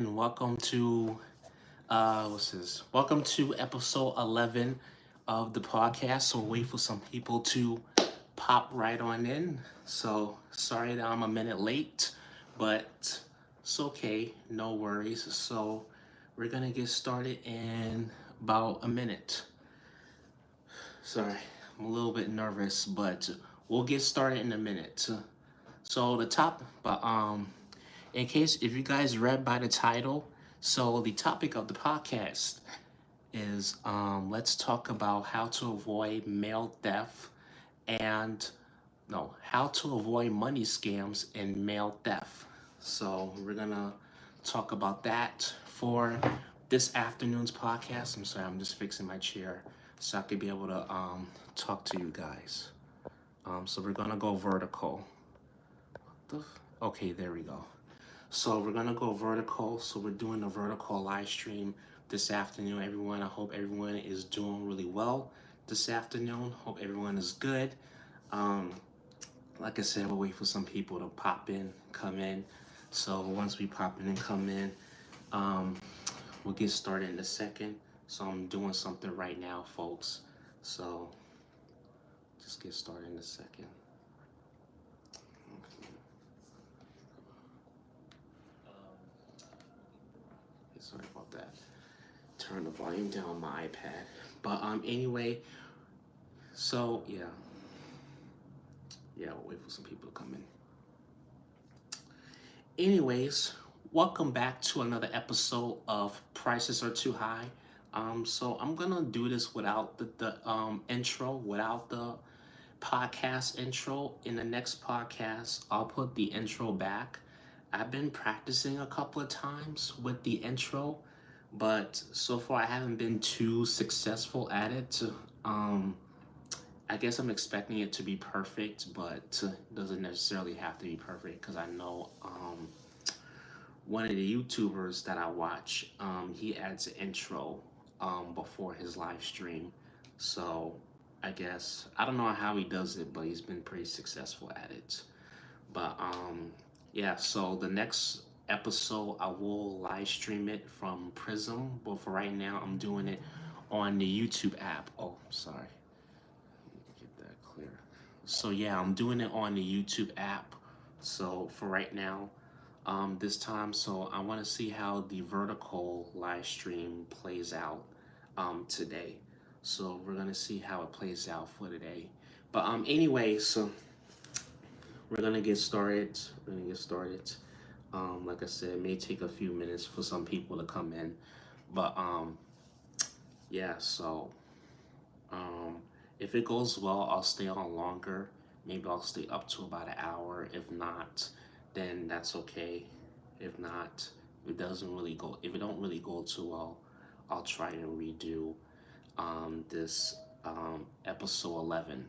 and welcome to what's this? Welcome to episode 11 of the podcast. So wait for some people to pop right on in. So sorry that I'm a minute late, but it's okay, no worries. So we're gonna get started in about a minute. Sorry, I'm a little bit nervous, but we'll get started in a minute. So the top, but in case if you guys read by the title, so the topic of the podcast is let's talk about how to avoid mail theft and no, how to avoid money scams and mail theft. So we're gonna talk about that for this afternoon's podcast. I'm sorry, I'm just fixing my chair so I could be able to talk to you guys. So we're gonna go vertical. Okay, there we go. So we're gonna go vertical. So we're doing a vertical live stream this afternoon, everyone. I hope everyone is doing really well this afternoon. Hope everyone is good. Um, like I said, we'll wait for some people to pop in, come in. So once we pop in and come in, um, we'll get started in a second. So I'm doing something right now, folks. So just get started in a second. Sorry about that. Turn the volume down on my iPad. But anyway, so we'll wait for some people to come in. Anyways, welcome back to another episode of Prices Are Too High. So I'm gonna do this without the intro, without the podcast intro. In the next podcast, I'll put the intro back. I've been practicing a couple of times with the intro, but so far I haven't been too successful at it. I guess I'm expecting it to be perfect, but it doesn't necessarily have to be perfect because I know one of the YouTubers that I watch, he adds an intro before his live stream. So I guess I don't know how he does it, but he's been pretty successful at it. But yeah, so the next episode I will live stream it from Prism, but for right now I'm doing it on the YouTube app. Oh, sorry. Get that clear. So yeah, I'm doing it on the YouTube app. So for right now, this time, so I want to see how the vertical live stream plays out today. So we're gonna see how it plays out for today. But anyway, so we're gonna get started. We're gonna get started. Like I said, it may take a few minutes for some people to come in, but yeah. So um, if it goes well, I'll stay on longer. Maybe I'll stay up to about an hour. If not, then that's okay. If not, if it doesn't really go. If it don't really go too well, I'll try and redo this episode 11.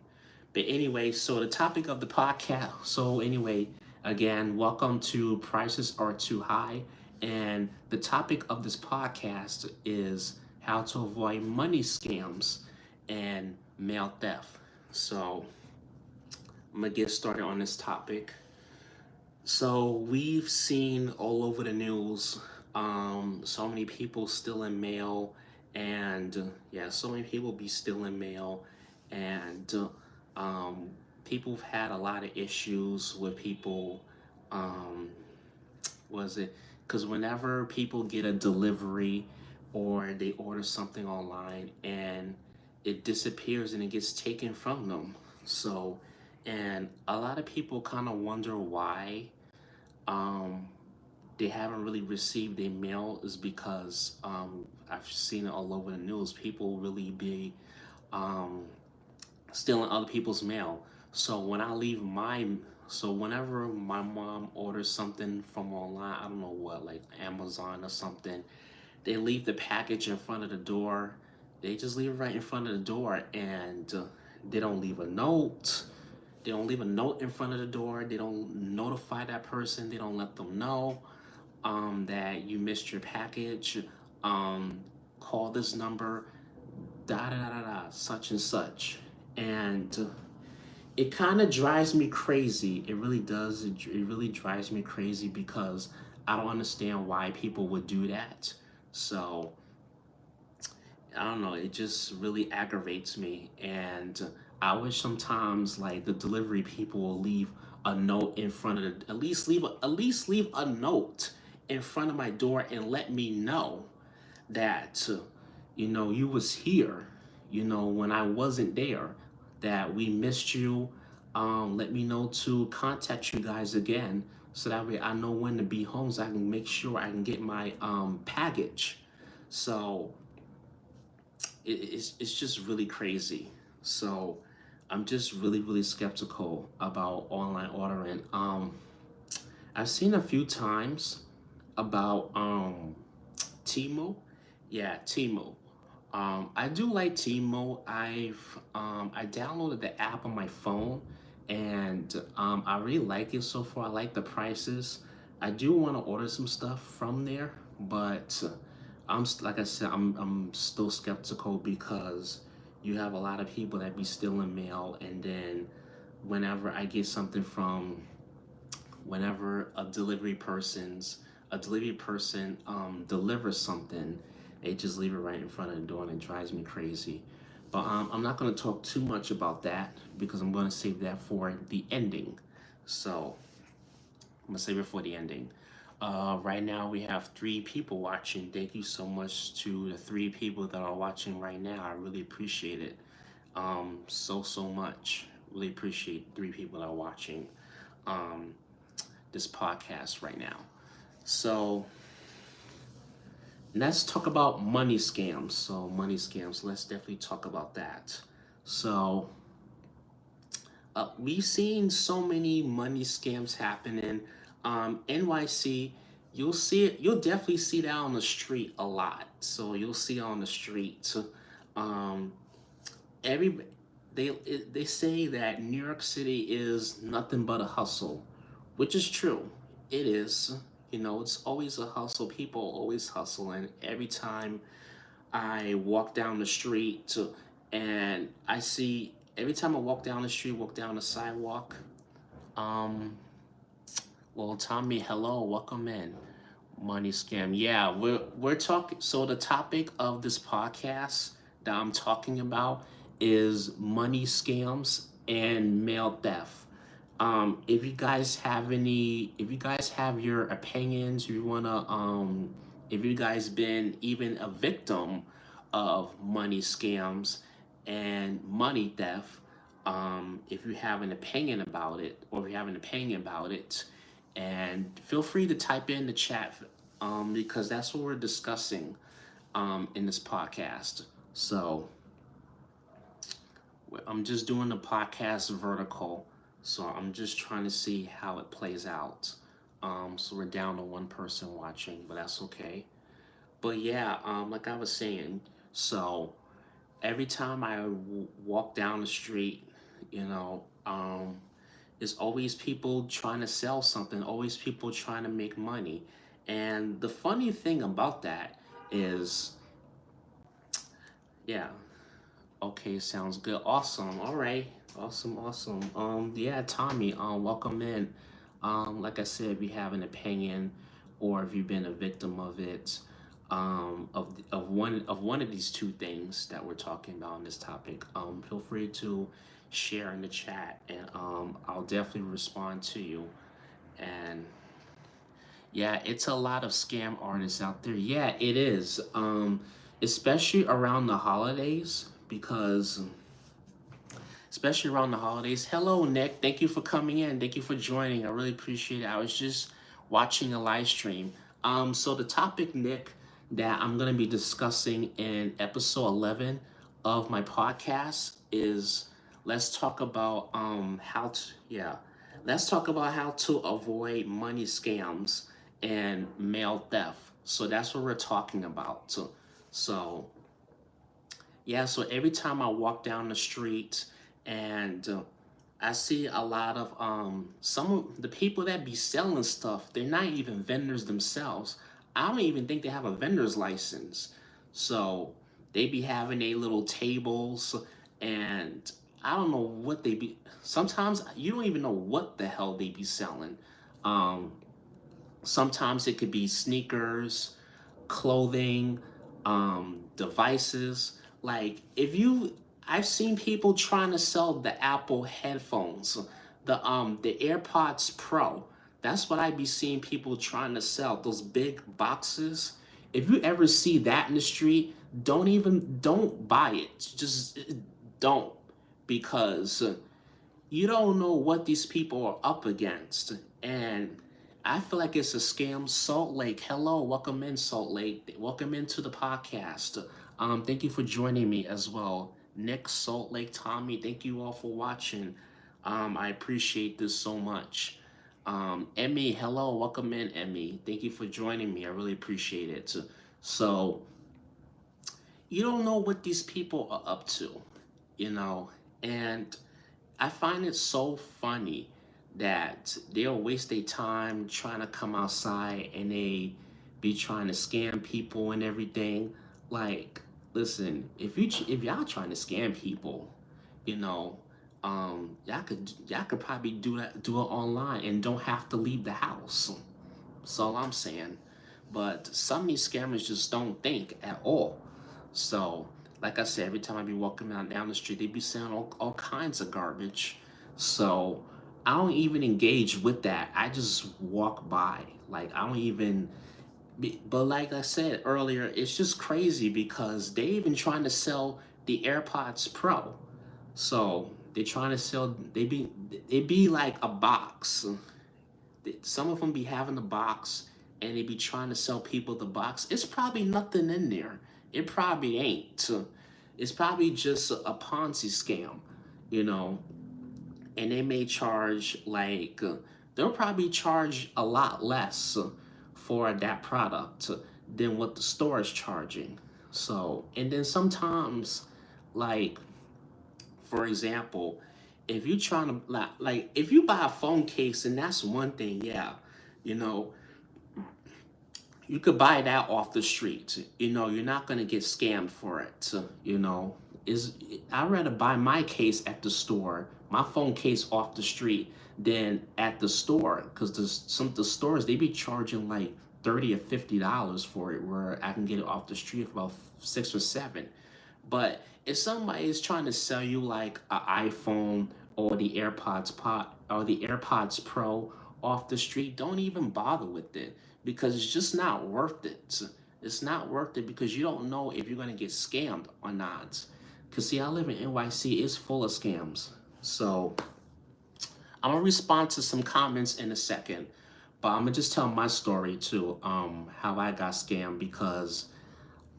But anyway, so the topic of the podcast. So anyway, again, welcome to Prices Are Too High, and the topic of this podcast is how to avoid money scams and mail theft. So I'm gonna get started on this topic. So we've seen all over the news, so many people stealing mail, and yeah, so many people be stealing mail, and people have had a lot of issues with people. Um, was it because whenever people get a delivery or they order something online and it disappears and it gets taken from them, so and a lot of people kind of wonder why um, they haven't really received their mail is because I've seen it all over the news. People really be um, stealing other people's mail. So when I leave my, so whenever my mom orders something from online, I don't know what, like Amazon or something, they leave the package in front of the door. They just leave it right in front of the door, and they don't leave a note. They don't leave a note in front of the door. They don't notify that person. They don't let them know that you missed your package. Um, Call this number, da da da da, such and such. And it kind of drives me crazy. It really does. It really drives me crazy because I don't understand why people would do that. So I don't know, it just really aggravates me. And I wish sometimes like the delivery people will leave a note in front of the, at least leave a note in front of my door and let me know that you was here, when I wasn't there, that we missed you. Let me know to contact you guys again, so that way I know when to be home, so I can make sure I can get my package. So it's just really crazy. So I'm just really skeptical about online ordering. I've seen a few times about Timo. Yeah, Timo. I do like Timo. I downloaded the app on my phone, and I really like it so far. I like the prices. I do want to order some stuff from there, but like I said, I'm still skeptical because you have a lot of people that be stealing mail, and then whenever I get something from whenever a delivery person delivers something, they just leave it right in front of the door, and it drives me crazy. But I'm not going to talk too much about that because I'm going to save that for the ending. So I'm going to save it for the ending. Right now we have 3 people watching. Thank you so much to the 3 people that are watching right now. I really appreciate it. So much. Really appreciate 3 people that are watching this podcast right now. So let's talk about money scams. So money scams. Let's definitely talk about that. So we've seen so many money scams happening. NYC, you'll see it. You'll definitely see that on the street a lot. So you'll see it on the street. Um, every they say that New York City is nothing but a hustle, which is true. It is. It's always a hustle. People always hustle, and every time I walk down the street and I see every time I walk down the street, walk down the sidewalk. Um, well, Tommy, hello, welcome in. Money scam. Yeah, we're talking. So the topic of this podcast that I'm talking about is money scams and mail theft. If you guys have your opinions, if you guys been even a victim of money scams and money theft, if you have an opinion about it, or if you have an opinion about it, and feel free to type in the chat, because that's what we're discussing in this podcast. So I'm just doing the podcast vertical, so I'm just trying to see how it plays out. So we're down to 1 person watching, but that's okay. But yeah, like I was saying, so every time I walk down the street, there's always people trying to sell something, always people trying to make money. And the funny thing about that is, yeah, okay, sounds good. Awesome. All right. Awesome. Yeah, Tommy, welcome in. Like I said, if you have an opinion or if you've been a victim of it, of one of these 2 things that we're talking about on this topic, feel free to share in the chat, and I'll definitely respond to you. And yeah, it's a lot of scam artists out there. Yeah, it is. Especially around the holidays, because especially around the holidays. Hello, Nick. Thank you for coming in. Thank you for joining. I really appreciate it. I was just watching a live stream. So the topic, Nick, that I'm gonna be discussing in episode 11 of my podcast is, let's talk about let's talk about how to avoid money scams and mail theft. So that's what we're talking about. So yeah, so every time I walk down the street and I see a lot of some of the people that be selling stuff, they're not even vendors themselves. I don't even think they have a vendor's license. So they be having a little tables, and I don't know what they be, sometimes you don't even know what the hell they be selling. Um Sometimes it could be sneakers, clothing, devices. Like if you, I've seen people trying to sell the Apple headphones, the AirPods Pro. That's what I be seeing people trying to sell. Those big boxes. If you ever see that in the street, don't buy it. Just don't, because you don't know what these people are up against. And I feel like it's a scam. Salt Lake, hello, welcome in, Salt Lake. Welcome into the podcast. Thank you for joining me as well. Nick, Salt Lake, Tommy, thank you all for watching. I appreciate this so much. Emmy, hello, welcome in, Emmy. Thank you for joining me. I really appreciate it. So, you don't know what these people are up to, you know, and I find it so funny that they'll waste their time trying to come outside and they be trying to scam people and everything. Like, listen, if y'all trying to scam people, you know, y'all could probably do it online and don't have to leave the house. That's all I'm saying. But some of these scammers just don't think at all. So, like I said, every time I be walking down the street, they be saying all kinds of garbage. So, I don't even engage with that. I just walk by. Like, I don't even. But like I said earlier, it's just crazy because they even trying to sell the AirPods Pro. So they trying to sell. They be like a box. Some of them be having the box and they be trying to sell people the box. It's probably nothing in there. It probably ain't. It's probably just a Ponzi scam, you know. And they may charge like they'll probably charge a lot less for that product than what the store is charging. So, and then sometimes, like for example, if you trying to like if you buy a phone case, and that's one thing, yeah, you know, you could buy that off the street. You know, you're not gonna get scammed for it. You know, is I'd rather buy my case at the store, my phone case off the street, than at the store, because some of the stores they be charging like $30 or $50 for it, where I can get it off the street for about 6 or 7. But if somebody is trying to sell you like an iPhone or the AirPods Pro off the street, don't even bother with it, because it's just not worth it. It's not worth it because you don't know if you're gonna get scammed or not. Cause see, I live in NYC, it's full of scams. So I'm gonna respond to some comments in a second, but I'm gonna just tell my story too, how I got scammed. Because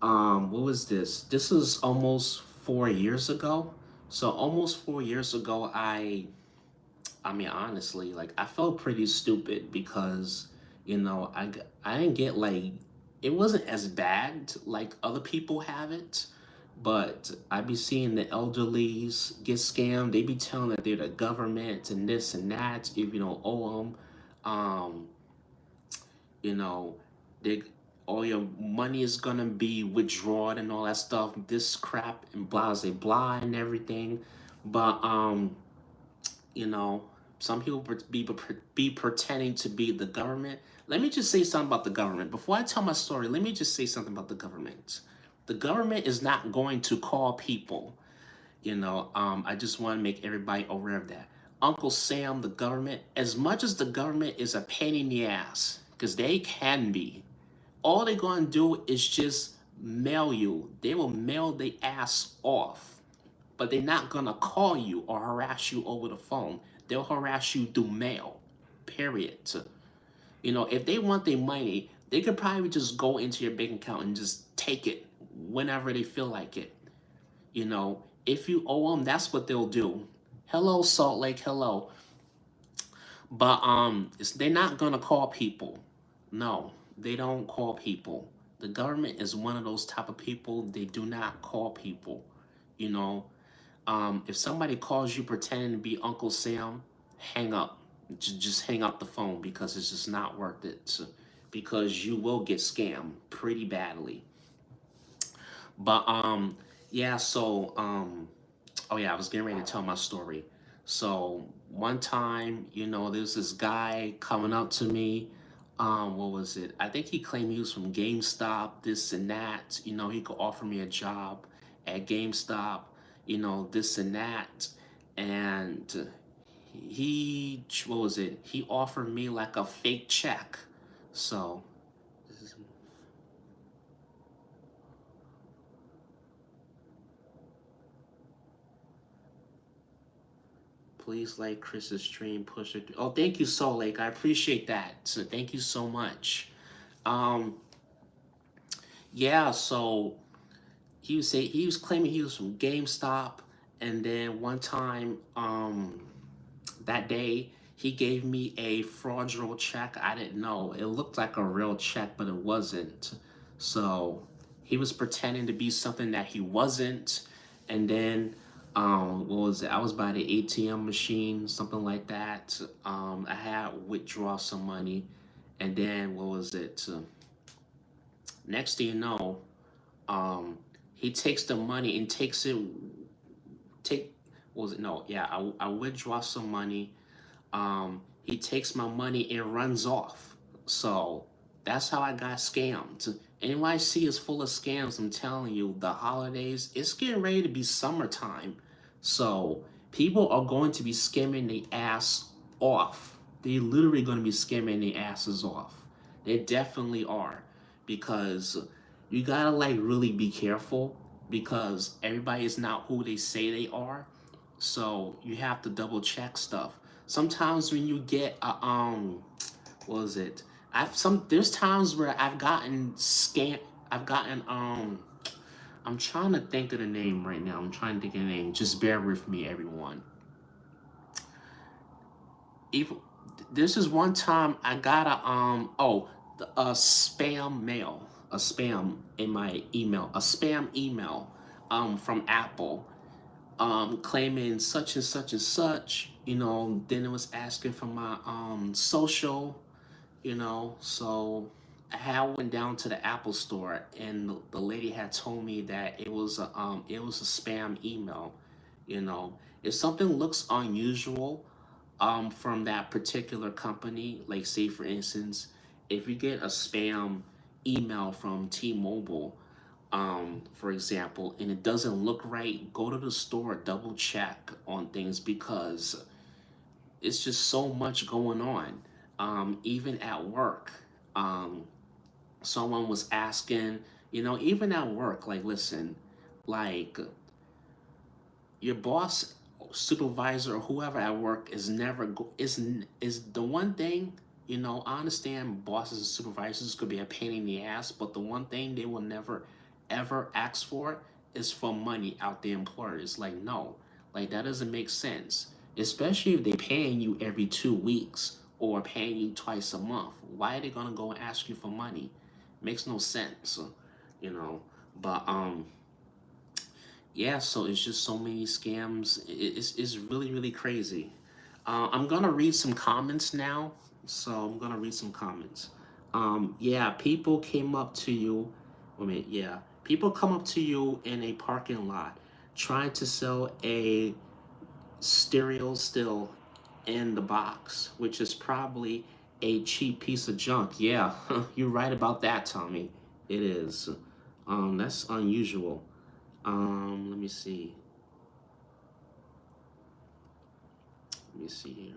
what was this? This was almost 4 years ago. So almost 4 years ago, I mean, honestly, like I felt pretty stupid because, I didn't get like, it wasn't as bad like other people have it, but I be seeing the elderlies get scammed. They be telling that they're the government and this and that if you don't owe them. Um, you know, they all your money is gonna be withdrawn and all that stuff. This crap and blah blah blah and everything, but you know, some people be pretending to be the government. Let me just say something about the government. Before I tell my story, let me just say something about the government. The government is not going to call people. I just want to make everybody aware of that. Uncle Sam, the government, as much as the government is a pain in the ass, because they can be, all they're going to do is just mail you. They will mail the ass off, but they're not gonna call you or harass you over the phone. They'll harass you through mail. Period. If they want their money, they could probably just go into your bank account and just take it whenever they feel like it. If you owe them, that's what they'll do. Hello, Salt Lake. Hello. But they're not gonna call people. No, they don't call people. The government is one of those type of people. They do not call people. You know, if somebody calls you pretending to be Uncle Sam, hang up. Just hang up the phone, because it's just not worth it. Because you will get scammed pretty badly. But yeah. So oh yeah, I was getting ready to tell my story. So one time, there's this guy coming up to me. What was it? I think he claimed he was from GameStop, this and that. He could offer me a job at GameStop, this and that. And what was it? He offered me like a fake check. So, this is- please like Chris's stream, push it. Oh, thank you, Soul Lake. I appreciate that. So, thank you so much. Um, yeah, so he was claiming he was from GameStop, and then one time, that day he gave me a fraudulent check. I didn't know. It looked like a real check, but it wasn't. So he was pretending to be something that he wasn't. And then, what was it? I was by the ATM machine, something like that. I had withdraw some money, and then what was it? Next thing you know, um, he takes the money and takes it. Take what was it? No, yeah, I withdraw some money. He takes my money and runs off. So that's how I got scammed. NYC is full of scams. I'm telling you, the holidays, it's getting ready to be summertime. So people are going to be skimming the ass off. They're literally going to be skimming the asses off. They definitely are. Because you gotta like really be careful because everybody is not who they say they are. So you have to double check stuff. Sometimes when you get a what was it? There's times where I've gotten I'm trying to think of the name right now. I'm trying to think of the name. Just bear with me, everyone. If this is one time I got a spam mail, a spam in my email, a spam email from Apple claiming such and such and such, then it was asking for my social, so I had went down to the Apple store and the lady had told me that it was a spam email, if something looks unusual from that particular company, like say for instance, if you get a spam email from T-Mobile, for example, and it doesn't look right, go to the store, double check on things because it's just so much going on. Even at work, um, someone was asking, even at work, like, listen, like, your boss, supervisor, or whoever at work is never is the one thing. I understand bosses and supervisors could be a pain in the ass, but the one thing they will never ever ask for is for money out the employer. It's like no, like that doesn't make sense. Especially if they paying you every 2 weeks or paying you twice a month. Why are they gonna go and ask you for money? Makes no sense, you know. But yeah, so it's just so many scams. It's really, really crazy. I'm gonna read some comments now. So I'm gonna read some comments. Yeah, people came up to you. Wait a minute, yeah. People come up to you in a parking lot trying to sell a stereo still in the box, which is probably a cheap piece of junk. Yeah, you're right about that, Tommy. It is. That's unusual. Let me see. Let me see here.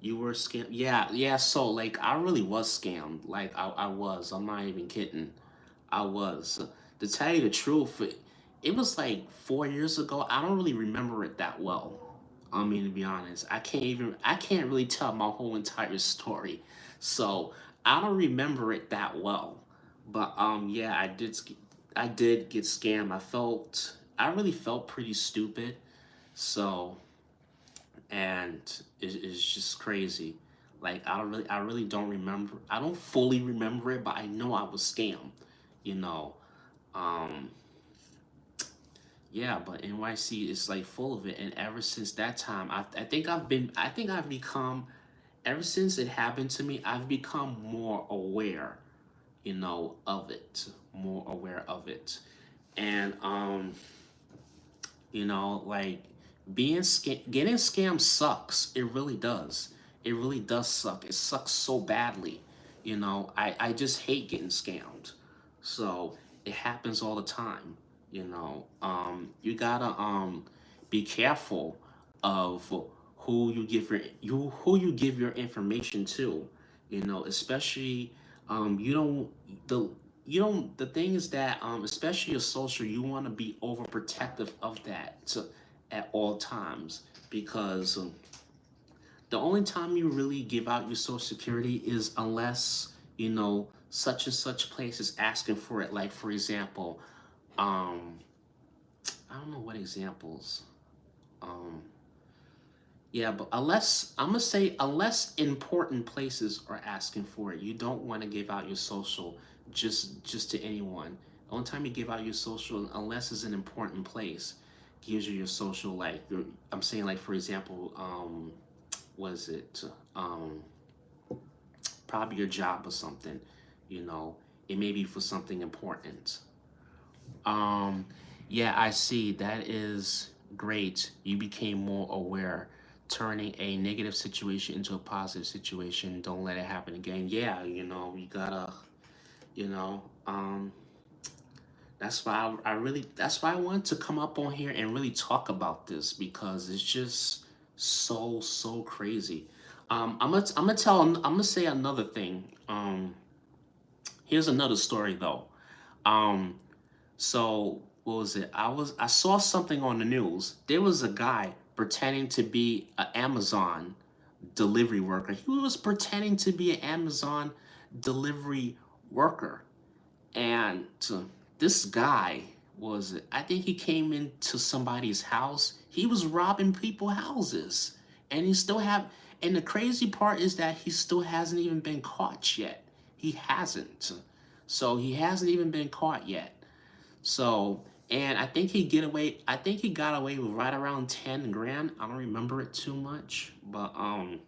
You were scammed. Yeah, yeah. So like, I really was scammed. Like, I was. I'm not even kidding. I was. To tell you the truth, it was like 4 years ago. I don't really remember it that well. I mean, to be honest, I can't really tell my whole entire story. So I don't remember it that well. But yeah, I did get scammed. I really felt pretty stupid. So and it's just crazy. Like I really don't remember. I don't fully remember it, but I know I was scammed. You know, um, yeah. But NYC is like full of it, and ever since that time, I think I've become. Ever since it happened to me, I've become more aware, of it, more aware of it, and like getting scammed sucks. It really does. It really does suck. It sucks so badly. I just hate getting scammed. So it happens all the time. You gotta be careful of who you give your information to. Especially you don't the you don't the thing is that especially your social, you want to be overprotective of that at all times, because the only time you really give out your social security is unless such and such place is asking for it. Like, for example, um I don't know what examples. um yeah, but unless, I'm gonna say, unless important places are asking for it, you don't want to give out your social just to anyone. The only time you give out your social, unless it's an important place, gives you your social. Like, I'm saying, like, for example, was it probably your job or something. you know it may be for something important. um yeah, I see. That is great. You became more aware, turning a negative situation into a positive situation. Don't let it happen again. Yeah, you gotta, you know that's why that's why I wanted to come up on here and really talk about this, because it's just so crazy. I'm gonna say another thing. Here's another story though. Um, so what was it? I saw something on the news. There was a guy pretending to be an Amazon delivery worker. He was pretending to be an Amazon delivery worker. And this guy was, I think he came into somebody's house. He was robbing people's houses. And he still have, and the crazy part is that he still hasn't even been caught yet. He hasn't. So he hasn't even been caught yet. So, and I think he got away with right around 10 grand. I don't remember it too much, but I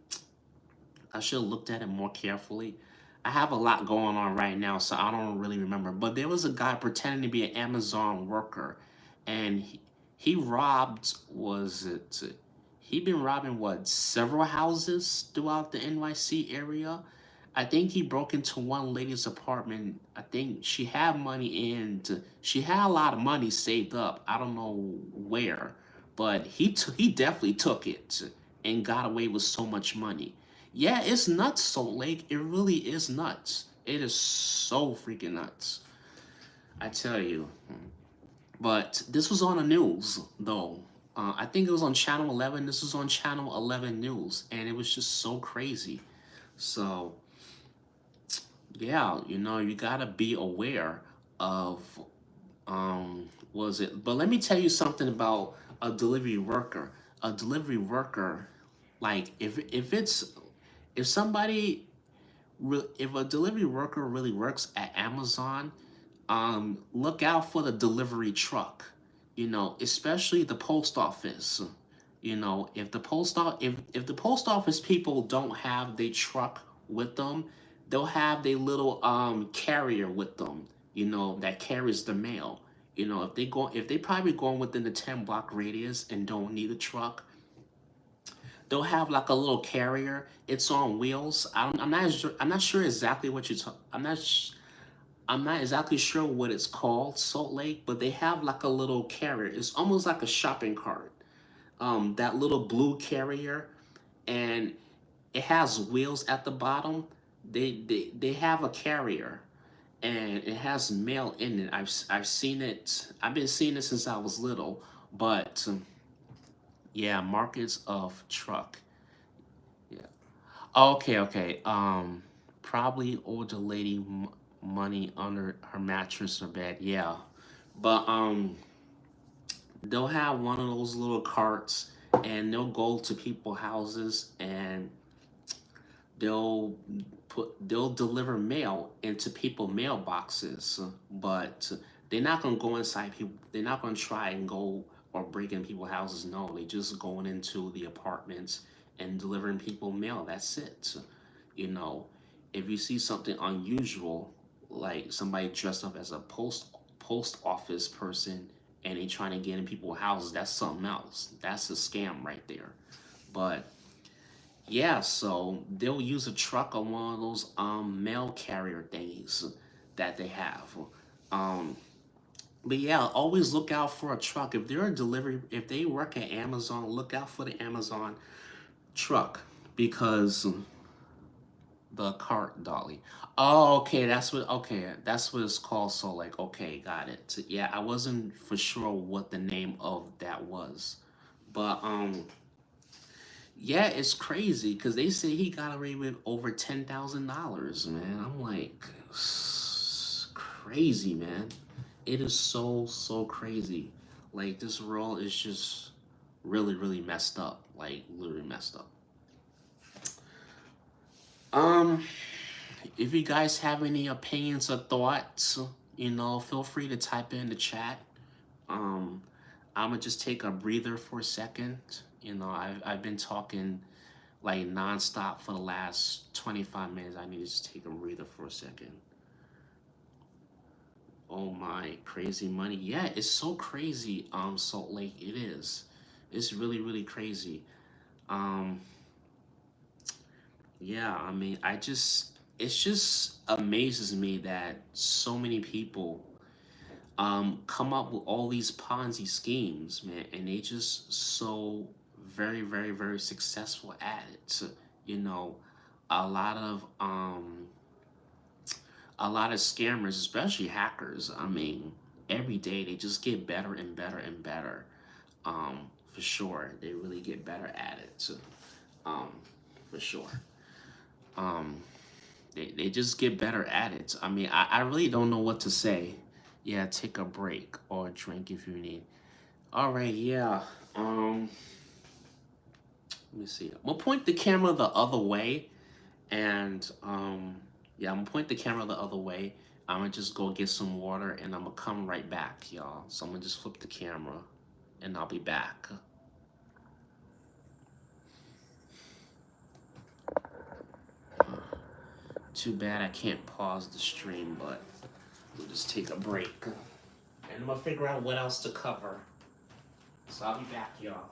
should have looked at it more carefully. I have a lot going on right now, so I don't really remember. But there was a guy pretending to be an Amazon worker, and he robbed, was it? He'd been robbing what, several houses throughout the NYC area. I think he broke into one lady's apartment. I think she had money she had a lot of money saved up. I don't know where, but he definitely took it and got away with so much money. Yeah, it's nuts, Salt Lake. It really is nuts. It is so freaking nuts. I tell you. But this was on the news, though. I think it was on Channel 11. This was on Channel 11 News, and it was just so crazy. So, yeah, you gotta be aware of, was it? But let me tell you something about a delivery worker. A delivery worker, like, if somebody if a delivery worker really works at Amazon, look out for the delivery truck. Especially the post office. If the post office people don't have their truck with them, they'll have their little carrier with them. That carries the mail. If they probably going within the 10 block radius and don't need a truck, they'll have like a little carrier. It's on wheels. I'm not sure exactly what you're talking. I'm not exactly sure what it's called, Salt Lake, but they have like a little carrier. It's almost like a shopping cart. That little blue carrier, and it has wheels at the bottom. They have a carrier, and it has mail in it. I've seen it. I've been seeing it since I was little. But yeah, markets of truck. Yeah. Okay, okay. Probably older lady, money under her mattress or bed. Yeah, but they'll have one of those little carts, and they'll go to people's houses, and they'll they'll deliver mail into people mailboxes, but they're not gonna go inside people. They're not gonna try and go or break in people's houses. No, they just going into the apartments and delivering people mail. That's it. You know, if you see something unusual, like somebody dressed up as a post office person and they trying to get in people's houses, that's something else. That's a scam right there. But Yeah, so they'll use a truck on one of those mail carrier thingies that they have. Um, but yeah, always look out for a truck. If they're a delivery, if they work at Amazon, look out for the Amazon truck because the cart dolly. Oh, okay, that's what it's called. So like, okay, got it. So, yeah, I wasn't for sure what the name of that was, but yeah, it's crazy because they say he got away with over $10,000, man. I'm like, crazy, man. It is so crazy. Like this world is just really really messed up. Like literally messed up. Um, if you guys have any opinions or thoughts, feel free to type it in the chat. Um, I'm gonna just take a breather for a second. I've been talking like nonstop for the last 25 minutes. I need to just take a breather for a second. Oh my, crazy money. Yeah, it's so crazy. Salt Lake, it is. It's really, really crazy. Um, yeah, I mean, it's just amazes me that so many people come up with all these Ponzi schemes, man, and they just so very, very, very successful at it. So, you know, a lot of um a lot of scammers, especially hackers, I mean, every day they just get better and better and better. For sure. They really get better at it. So, um, for sure. Um, they just get better at it. I mean, I really don't know what to say. Yeah, take a break or drink if you need. All right, yeah. Let me see. I'm gonna point the camera the other way, and yeah, I'm gonna point the camera the other way. I'm gonna just go get some water, and I'm gonna come right back, y'all. So I'm gonna just flip the camera, and I'll be back. Too bad I can't pause the stream, but we'll just take a break, and I'm gonna figure out what else to cover. So I'll be back, y'all.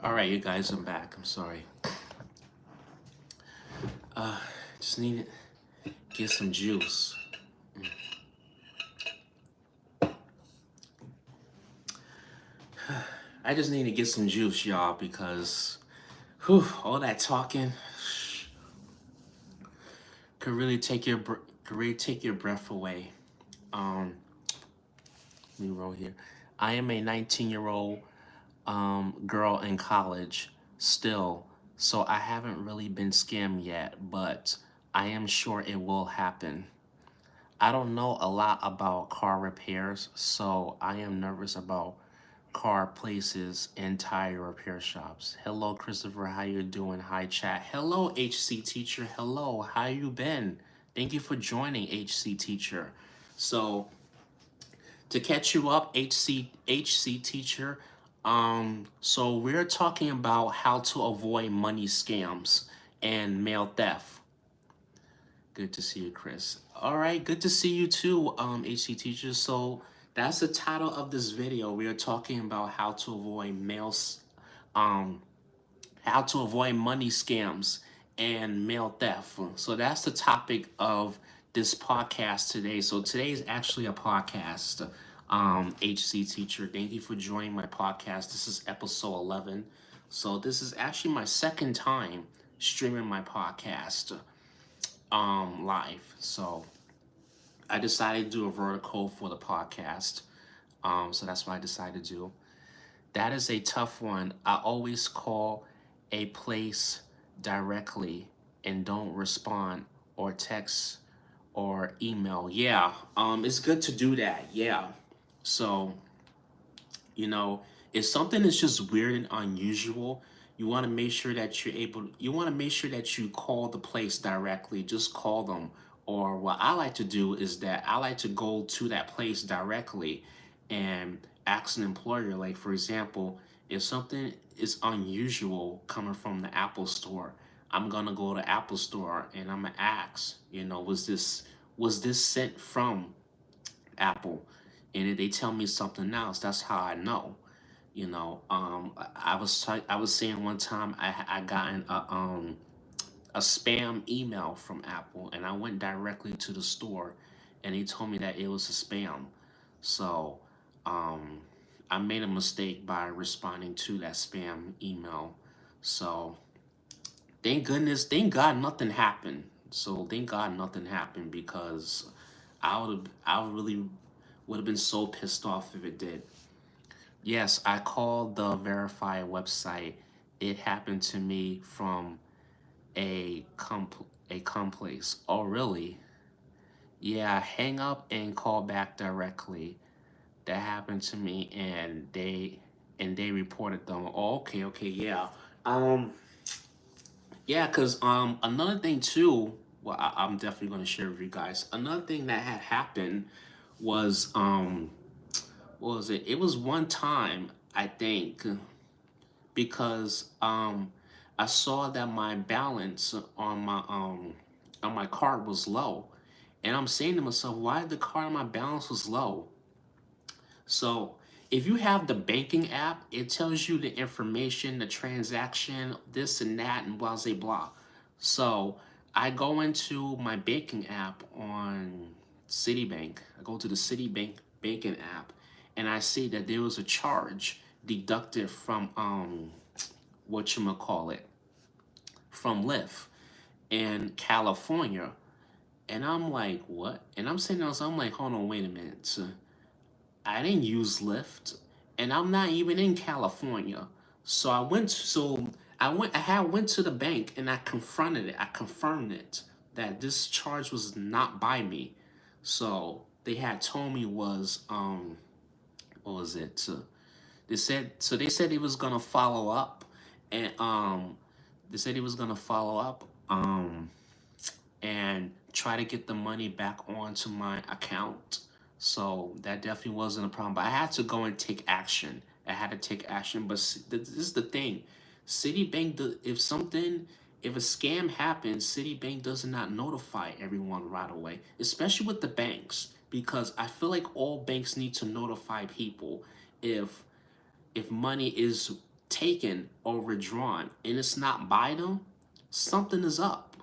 All right, you guys, I'm back. I'm sorry. Just need to get some juice. I just need to get some juice, y'all, because whew, all that talking could really take your could really take your breath away. Um, Let me roll here. I am a 19-year-old girl in college still, so I haven't really been scammed yet, but I am sure it will happen. I don't know a lot about car repairs, so I am nervous about car places and tire repair shops. Hello, Christopher. How you doing? Hi, chat. Hello, HC teacher. Hello. How you been? Thank you for joining, HC teacher. So to catch you up, HC teacher. So we're talking about how to avoid money scams and mail theft. Good to see you, Chris. All right, good to see you too, HC teachers. So that's the title of this video. We are talking about um, how to avoid money scams and mail theft. So that's the topic of this podcast today. So today is actually a podcast. HC teacher, thank you for joining my podcast. This is episode 11. So this is actually my second time streaming my podcast live. So I decided to do a vertical for the podcast. So that's what I decided to do. That is a tough one. I always call a place directly and don't respond or text or email. Yeah, it's good to do that. Yeah. So, you know, if something is just weird and unusual, you want to make sure that you want to make sure that you call the place directly. Just call them. Or what I like to do is that I like to go to that place directly and ask an employer. Like, for example, if something is unusual coming from the Apple store, I'm gonna go to Apple store and I'm gonna ask, was this sent from Apple? And if they tell me something else, that's how I know. I was saying one time I gotten a spam email from Apple, and I went directly to the store, and they told me that it was a spam. So um, I made a mistake by responding to that spam email. So thank God nothing happened. So thank God nothing happened because I really would have been so pissed off if it did. Yes, I called the verified website. It happened to me from a complex. Oh, really? Yeah, hang up and call back directly. That happened to me, and they reported them. Oh, okay, okay, yeah. Um, yeah, cause another thing too. Well, I'm definitely gonna share with you guys. Another thing that had happened was what was it? It was one time I think because I saw that my balance on my card was low. And I'm saying to myself, why the card on my balance was low? So if you have the banking app, it tells you the information, the transaction, this and that, and blah blah blah. So I go into my banking app on Citibank. I go to the Citibank banking app, and I see that there was a charge deducted from what you call it, from Lyft in California. And I'm like, what? And I'm sitting there, so I'm like, hold on, wait a minute. So I didn't use Lyft, and I'm not even in California. So I had went to the bank and I confronted it. I confirmed it that this charge was not by me. So they had told me was what was it? They said he was gonna follow up, and they said he was gonna follow up and try to get the money back onto my account. So that definitely wasn't a problem. But I had to go and take action. I had to take action. But this is the thing. Citibank, if a scam happens, Citibank does not notify everyone right away, especially with the banks, because I feel like all banks need to notify people if money is taken or withdrawn and it's not by them, something is up.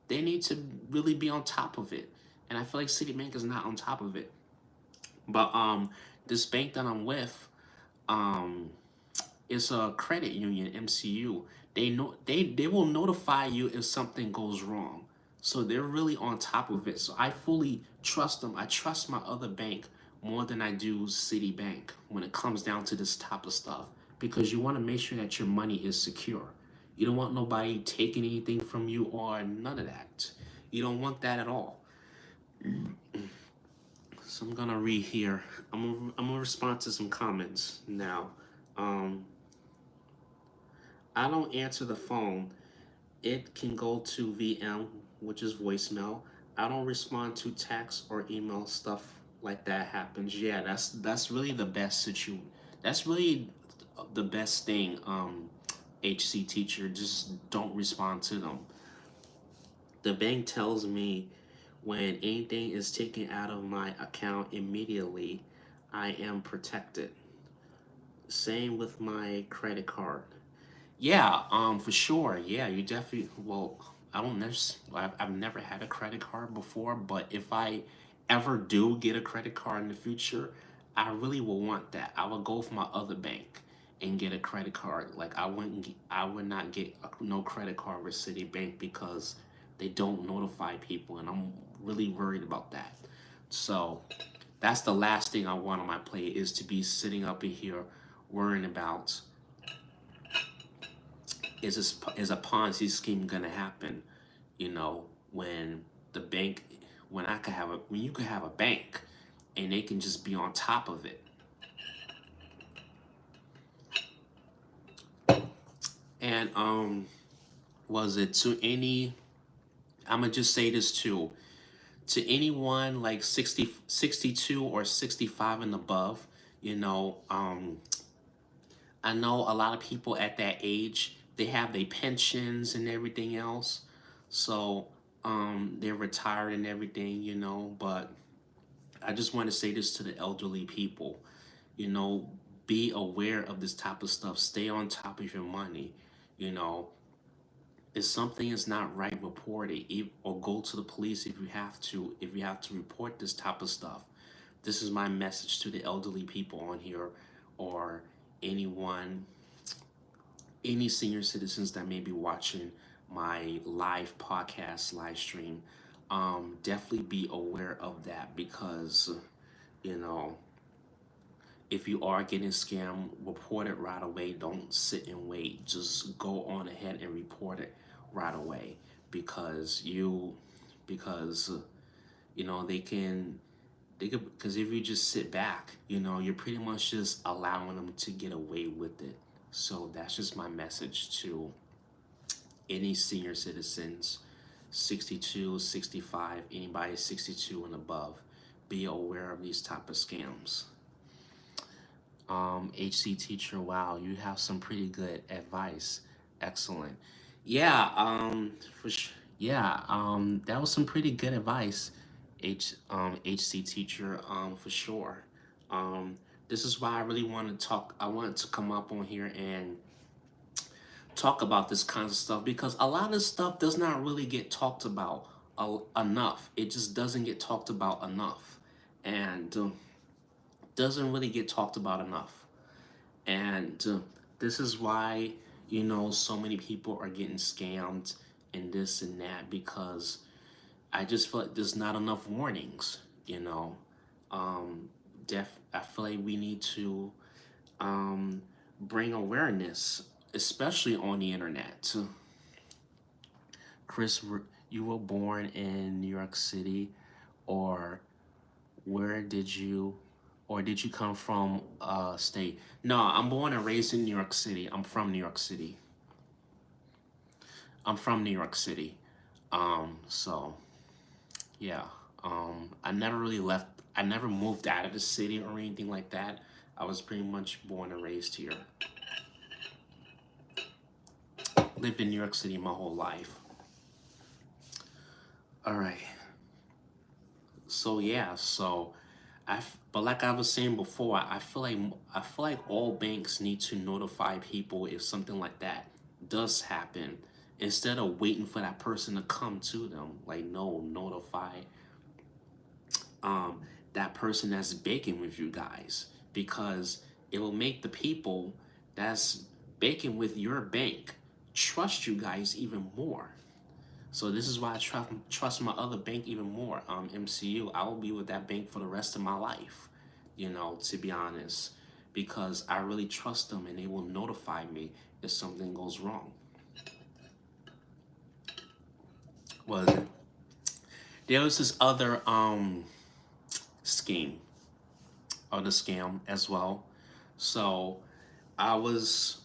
They need to really be on top of it. And I feel like Citibank is not on top of it. But this bank that I'm with, um, It's a credit union, MCU. They will notify you if something goes wrong. So they're really on top of it. So I fully trust them. I trust my other bank more than I do Citibank when it comes down to this type of stuff, because you want to make sure that your money is secure. You don't want nobody taking anything from you or none of that. You don't want that at all. So I'm gonna read here. I'm gonna respond to some comments now. Um, I don't answer the phone. It can go to VM, which is voicemail. I don't respond to text or email. Stuff like that happens. Yeah, that's really the best situation. That's really the best thing. HC teacher, just don't respond to them. The bank tells me when anything is taken out of my account immediately, I am protected. Same with my credit card. Yeah, for sure. Yeah, you definitely. Well, I don't never. I've never had a credit card before, but if I ever do get a credit card in the future, I really will want that. I would go for my other bank and get a credit card. Like I wouldn't. I would not get no credit card with Citibank because they don't notify people, and I'm really worried about that. So that's the last thing I want on my plate is to be sitting up in here worrying about is a Ponzi scheme gonna happen? You know, when the bank, when I could have a, when you could have a bank, and they can just be on top of it. And was it to any? I'm gonna just say this too. To anyone like 60, 62 or 65 and above, you know, I know a lot of people at that age, they have their pensions and everything else. So they're retired and everything, you know, but I just want to say this to the elderly people, you know, be aware of this type of stuff. Stay on top of your money, you know. If something is not right, report it or go to the police if you have to. If you have to report this type of stuff, this is my message to the elderly people on here, or anyone, any senior citizens that may be watching my live podcast live stream. Definitely be aware of that because, you know, if you are getting scammed, report it right away. Don't sit and wait. Just go on ahead and report it right away because because you know they could, because if you just sit back, you know, you're pretty much just allowing them to get away with it. So that's just my message to any senior citizens, 62, 65, anybody 62 and above. Be aware of these type of scams. HC teacher, wow, you have some pretty good advice. Excellent. Yeah, yeah, that was some pretty good advice, HC teacher, for sure. Um, this is why I really want to talk. I wanted to come up on here and talk about this kinds of stuff because a lot of stuff does not really get talked about enough. It just doesn't get talked about enough, and doesn't really get talked about enough. And this is why, you know, so many people are getting scammed and this and that because I just feel like there's not enough warnings, you know. Um, I feel like we need to um, bring awareness, especially on the internet. Chris, you were born in New York City, or where did you, or did you come from state? No, I'm born and raised in New York City. I'm from New York City. I'm from New York City. So yeah. I never really left. I never moved out of the city or anything like that. I was pretty much born and raised here. Lived in New York City my whole life. All right. So yeah. But like I was saying before, I feel like all banks need to notify people if something like that does happen, instead of waiting for that person to come to them. Like, no, notify um, that person that's baking with you guys, because it will make the people that's banking with your bank trust you guys even more. So this is why I trust my other bank even more. MCU, I will be with that bank for the rest of my life, to be honest, because I really trust them and they will notify me if something goes wrong. Was it? There was this other scheme, other scam as well. So I was,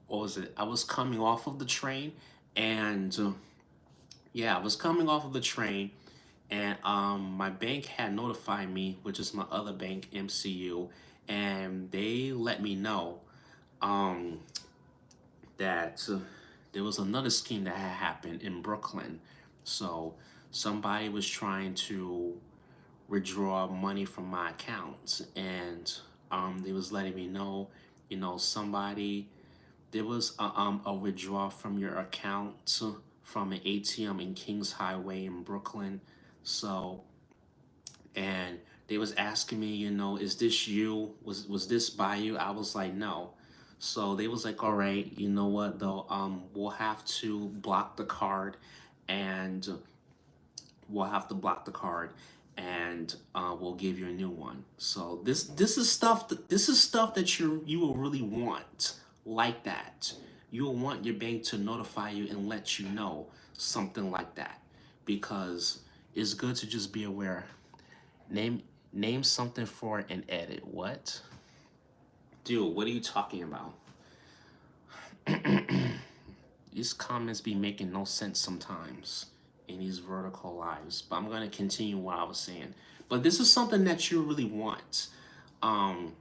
what was it? I was coming off of the train, and yeah, I was coming off of the train, and my bank had notified me, which is my other bank, MCU, and they let me know um, that there was another scheme that had happened in Brooklyn. So somebody was trying to withdraw money from my accounts, and they was letting me know, somebody there was a withdrawal from your account from an ATM in Kings Highway in Brooklyn. So, and they was asking me, is this you? Was this by you? I was like, no. So they was like, all right, you know what though? We'll have to block the card, and we'll have to block the card, and we'll give you a new one. So this is stuff that you will really want like that. You will want your bank to notify you and let you know something like that, because it's good to just be aware. Name something for an edit. What? Dude, what are you talking about? These comments be making no sense sometimes in these vertical lives, but I'm going to continue what I was saying. But this is something that you really want um,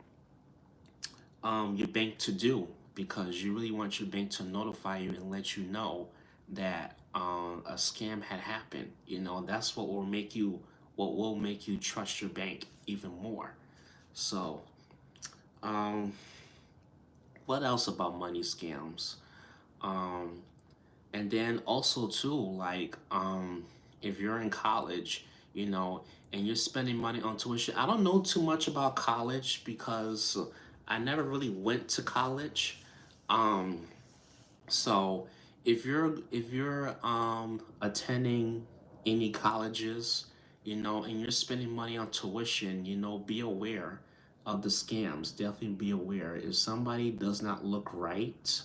your bank to do, because you really want your bank to notify you and let you know that a scam had happened. That's what will make you trust your bank even more. So, um, what else about money scams? Um, and then also too, like if you're in college, and you're spending money on tuition. I don't know too much about college because I never really went to college. um so if you're attending any colleges, and you're spending money on tuition, be aware of the scams. Definitely be aware if somebody does not look right.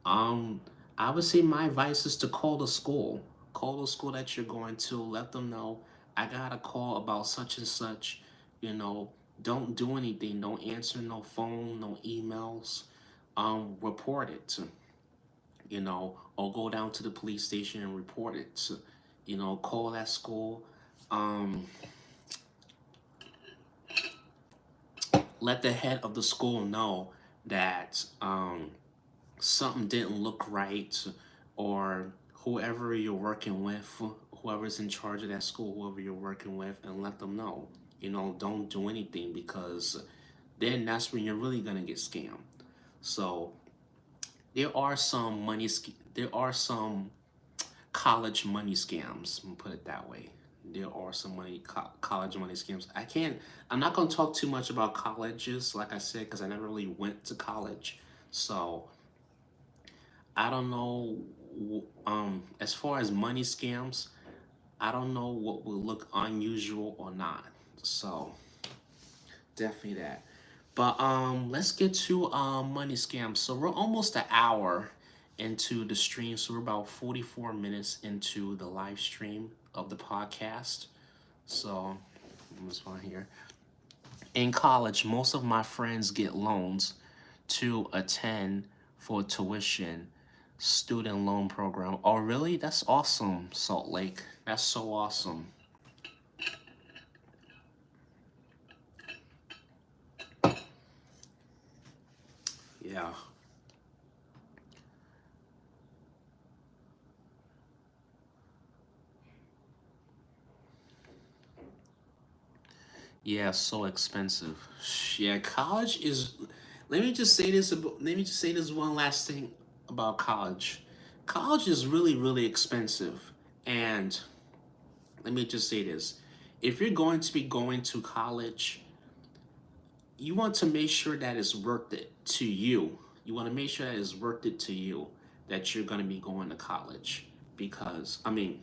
um, I would say my advice is to call the school. Call the school that you're going to. Let them know I got a call about such and such. You know, don't do anything. Don't answer no phone, no emails. Report it. Or go down to the police station and report it. Call that school. Um, let the head of the school know that something didn't look right, or whoever you're working with, whoever's in charge of that school, whoever you're working with, and let them know. Don't do anything, because then that's when you're really gonna get scammed. So there are some college money scams. I'm gonna put it that way. There are some college money scams. I'm not gonna talk too much about colleges, like I said, because I never really went to college. So I don't know. As far as money scams, I don't know what will look unusual or not. So definitely that. But let's get to money scams. So we're almost an hour into the stream. So we're about 44 minutes into the live stream of the podcast. So this one here. In college, most of my friends get loans to attend for tuition student loan program. Oh, really? That's awesome, Salt Lake. That's so awesome. Yeah. Yeah, so expensive. Yeah, college is. Let me just say this. Let me just say this one last thing about college. College is really, really expensive, and let me just say this: if you're going to be going to college, you want to make sure that it's worth it to you. You want to make sure that it's worth it to you that you're going to be going to college. Because I mean,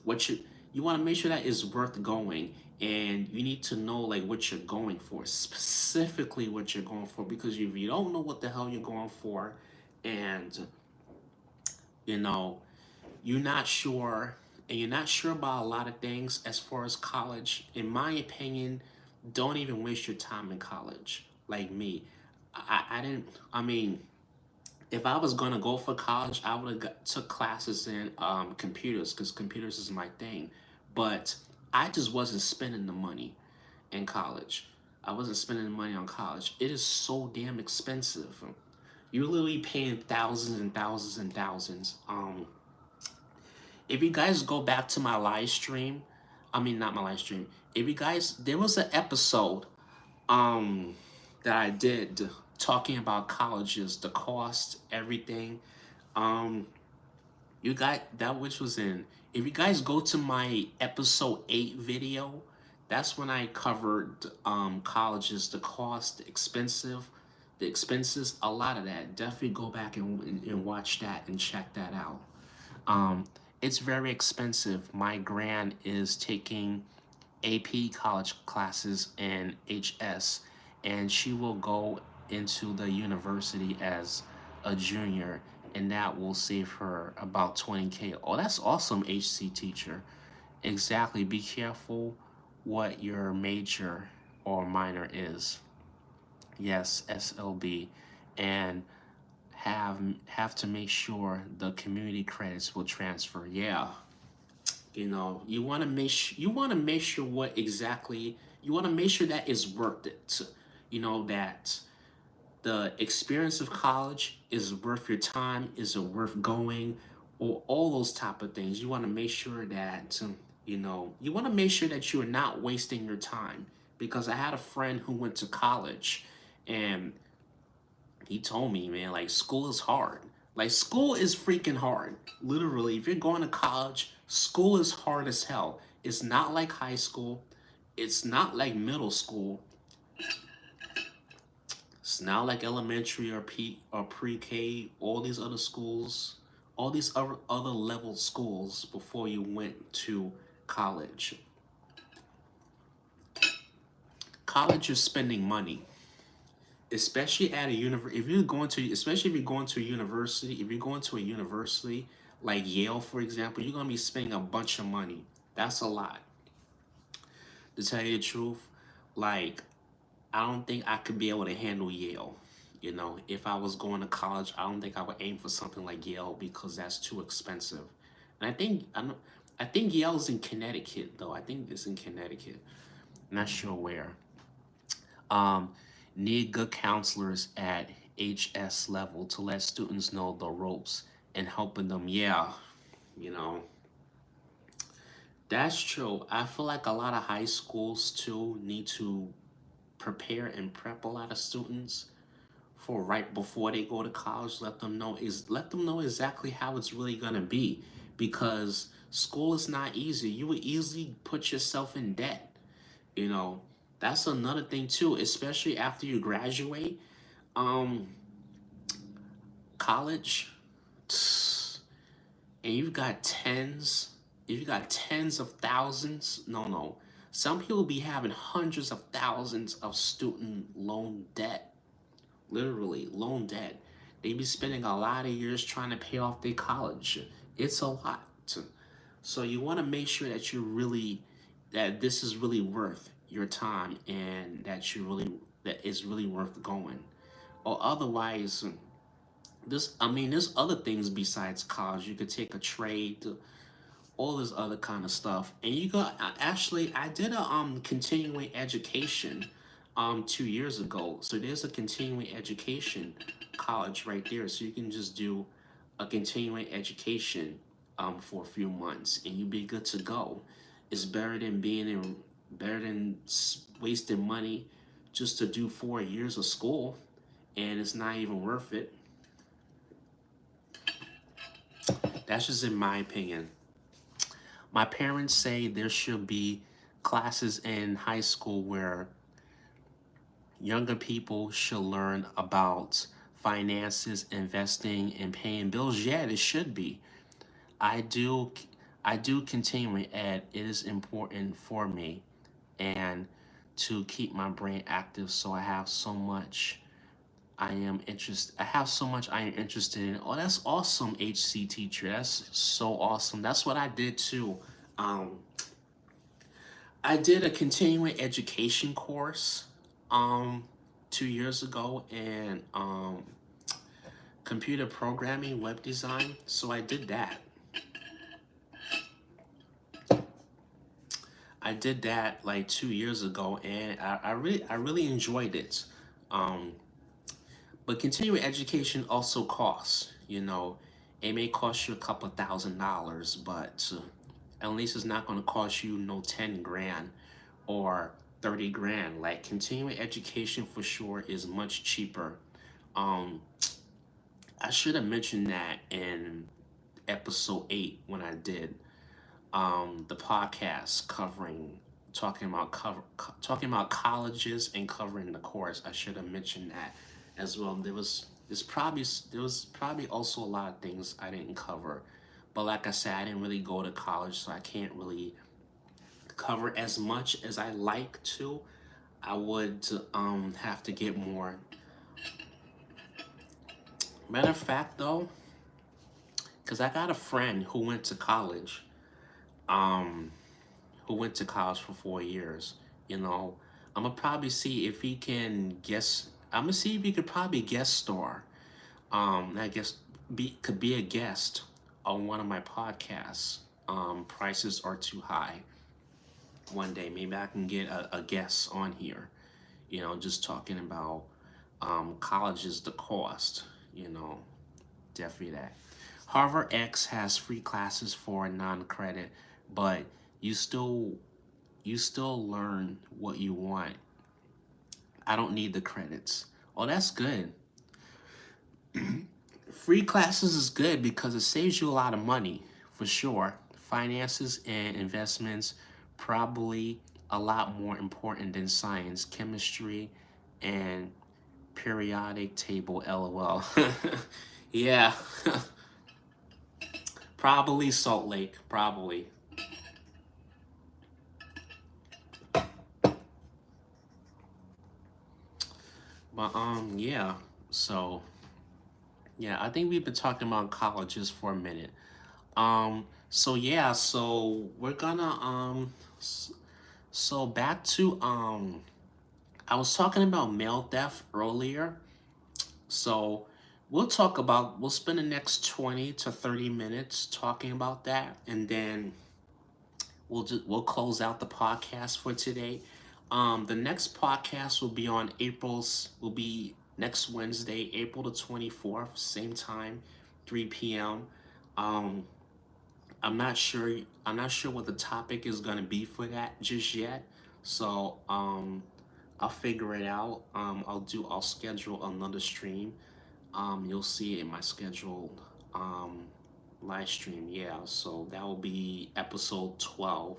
what you want to make sure that it's worth going, and you need to know like what you're going for, specifically what you're going for. Because if you don't know what the hell you're going for, and you know you're not sure, and you're not sure about a lot of things as far as college, in my opinion, don't even waste your time in college. Like me, I didn't. I mean, if I was gonna go for college, I would have took classes in computers because computers is my thing. But I just wasn't spending the money in college. I wasn't spending the money on college. It is so damn expensive. You're literally paying thousands and thousands and thousands. If you guys go back to my live stream, I mean not my live stream. If you guys, there was an episode um that I did talking about colleges, the cost, everything. Um, you got that, which was in. If you guys go to my episode 8 video, that's when I covered colleges, the cost, the expenses, a lot of that. Definitely go back and watch that and check that out. Um, it's very expensive. My grand is taking AP college classes in HS, and she will go into the university as a junior, and that will save her about 20K. Oh, that's awesome, HC teacher. Exactly. Be careful what your major or minor is. Yes, SLB, and have to make sure the community credits will transfer. Yeah, you want to make sure what exactly you want to make sure that is worth it. That the experience of college is worth your time, is it worth going, or all those type of things. You want to make sure that you want to make sure that you are not wasting your time. Because I had a friend who went to college, and he told me, man, like school is hard. Like school is freaking hard. Literally, if you're going to college, school is hard as hell. It's not like high school. It's not like middle school. It's not like elementary or pre-K. All these other schools, all these other level schools before you went to college. College is spending money, especially at a university. If you're going to, especially if you're going to a university, if you're going to a university like Yale, for example, you're gonna be spending a bunch of money. That's a lot. To tell you the truth, like I don't think I could be able to handle Yale. If I was going to college, I don't think I would aim for something like Yale because that's too expensive. And I think Yale's in Connecticut though. I think it's in Connecticut. Not sure where. Um, Need good counselors at HS level to let students know the ropes and helping them. Yeah, you know, that's true. I feel like a lot of high schools too need to prepare and prep a lot of students for right before they go to college. Let them know exactly how it's really gonna be, because school is not easy. You would easily put yourself in debt. You know, that's another thing too, especially after you graduate. Um, College, and you've got tens of thousands. No. Some people be having hundreds of thousands of student loan debt. Literally, loan debt. They be spending a lot of years trying to pay off their college. It's a lot. So you want to make sure that this is really worth your time, and that is really worth going. Or otherwise, there's other things besides college. You could take a trade, all this other kind of stuff. And you got actually, I did a continuing education 2 years ago. So there's a continuing education college right there. So you can just do a continuing education for a few months, and you'd be good to go. It's better than wasting money just to do 4 years of school, and it's not even worth it. That's just in my opinion. My parents say there should be classes in high school where younger people should learn about finances, investing, and paying bills? Yeah, it should be. I do I do continually add it is important for me and to keep my brain active, so I have so much I am interested in. Oh, that's awesome, HC teacher. That's so awesome. That's what I did too. Um I did a continuing education course um 2 years ago in computer programming, web design. So I did that. I did that like 2 years ago, and I really enjoyed it. Um, but continuing education also costs. It may cost you a couple of $1,000, but at least it's not going to cost you no 10 grand or 30 grand. Like continuing education for sure is much cheaper. Um, I should have mentioned that in episode 8 when I did the podcast covering talking about colleges and covering the course. I should have mentioned that as well. There was probably also a lot of things I didn't cover, but like I said, I didn't really go to college, so I can't really cover as much as I like to. I would have to get more. Matter of fact, though, because I got a friend um, who went to college for 4 years. You know, I'm gonna probably see if he can guess. I'm gonna see if he could probably guest star. I guess could be a guest on one of my podcasts. Prices are too high. One day, maybe I can get a guest on here. Just talking about colleges, the cost. You know, definitely that. Harvard X has free classes for non-credit, but you still you still learn what you want. I don't need the credits. Oh, that's good. Free classes is good because it saves you a lot of money, for sure. Finances and investments probably a lot more important than science, chemistry, and periodic table. LOL. Yeah, probably Salt Lake. Probably. But yeah. So yeah, I think we've been talking about colleges for a minute. So yeah, so we're gonna so back to I was talking about mail theft earlier. So we'll spend the next 20 to 30 minutes talking about that, and then we'll close out the podcast for today. The next podcast will be next Wednesday, April the 24th, same time, 3 p.m. Um, I'm not sure what the topic is gonna be for that just yet. So I'll figure it out. I'll schedule another stream. You'll see it in my scheduled live stream. Yeah, so that will be episode 12,